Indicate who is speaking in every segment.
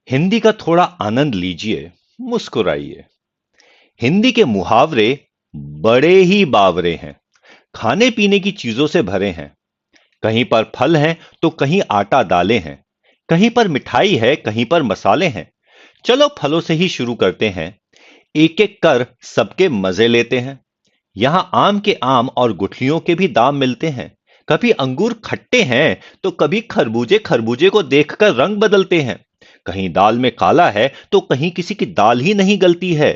Speaker 1: हिंदी का थोड़ा आनंद लीजिए, मुस्कुराइए। हिंदी के मुहावरे बड़े ही बावरे हैं। खाने पीने की चीजों से भरे हैं। कहीं पर फल हैं तो कहीं आटा दालें हैं। कहीं पर मिठाई है, कहीं पर मसाले हैं। चलो फलों से ही शुरू करते हैं। एक एक कर सबके मजे लेते हैं। यहां आम के आम और गुठलियों के भी दाम मिलते हैं। कभी अंगूर खट्टे हैं तो कभी खरबूजे खरबूजे को देखकर रंग बदलते हैं। कहीं दाल में काला है तो कहीं किसी की दाल ही नहीं गलती है।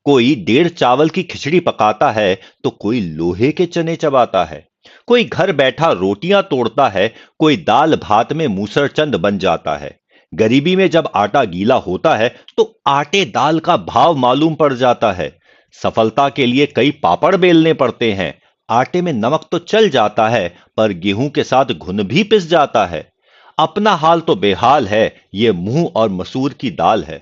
Speaker 1: कोई डेढ़ चावल की खिचड़ी पकाता है तो कोई लोहे के चने चबाता है। कोई घर बैठा रोटियां तोड़ता है, कोई दाल भात में मूसरचंद बन जाता है। गरीबी में जब आटा गीला होता है तो आटे दाल का भाव मालूम पड़ जाता है। सफलता के लिए कई पापड़ बेलने पड़ते हैं। आटे में नमक तो चल जाता है, पर गेहूं के साथ घुन भी पिस जाता है। अपना हाल तो बेहाल है, ये मुंह और मसूर की दाल है।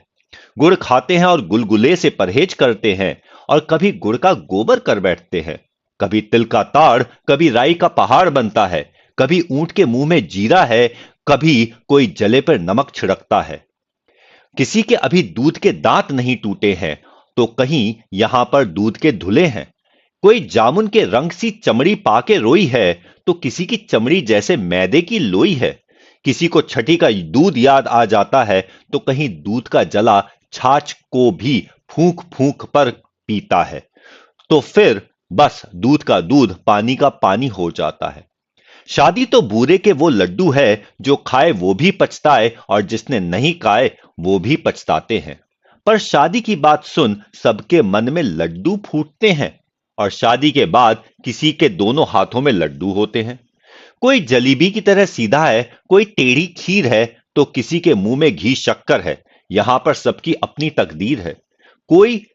Speaker 1: गुड़ खाते हैं और गुलगुले से परहेज करते हैं, और कभी गुड़ का गोबर कर बैठते हैं। कभी तिल का ताड़, कभी राई का पहाड़ बनता है। कभी ऊंट के मुंह में जीरा है, कभी कोई जले पर नमक छिड़कता है। किसी के अभी दूध के दांत नहीं टूटे हैं, तो कहीं यहां पर दूध के धुले हैं। कोई जामुन के रंग सी चमड़ी पाके रोई है, तो किसी की चमड़ी जैसे मैदे की लोई है। किसी को छठी का दूध याद आ जाता है, तो कहीं दूध का जला छाछ को भी फूंक फूंक पर पीता है। तो फिर बस दूध का दूध, पानी का पानी हो जाता है। शादी तो बूरे के वो लड्डू है, जो खाए वो भी पछताए और जिसने नहीं खाए वो भी पछताते हैं। पर शादी की बात सुन सबके मन में लड्डू फूटते हैं। और शादी के बाद किसी के दोनों हाथों में लड्डू होते हैं। कोई जलेबी की तरह सीधा है, कोई टेढ़ी खीर है, तो किसी के मुंह में घी शक्कर है। यहां पर सबकी अपनी तकदीर है। कोई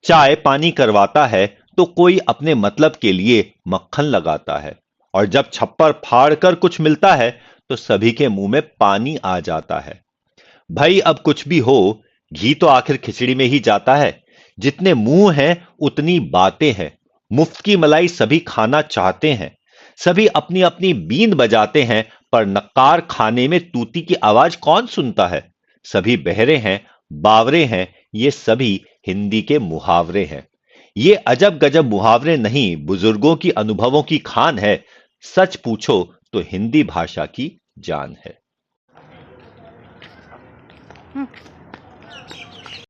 Speaker 1: चाय पानी करवाता है, तो कोई अपने मतलब के लिए मक्खन लगाता है। और जब छप्पर फाड़ कर कुछ मिलता है, तो सभी के मुंह में पानी आ जाता है। भाई अब कुछ भी हो, घी तो आखिर खिचड़ी में ही जाता है। जितने मुंह हैं उतनी बातें हैं। मुफ्त की मलाई सभी खाना चाहते हैं। सभी अपनी अपनी बीन बजाते हैं, पर नक्कार खाने में तूती की आवाज कौन सुनता है। सभी बहरे हैं, बावरे हैं। ये सभी हिंदी के मुहावरे हैं। ये अजब गजब मुहावरे नहीं, बुजुर्गों की अनुभवों की खान है। सच पूछो तो हिंदी भाषा की जान है।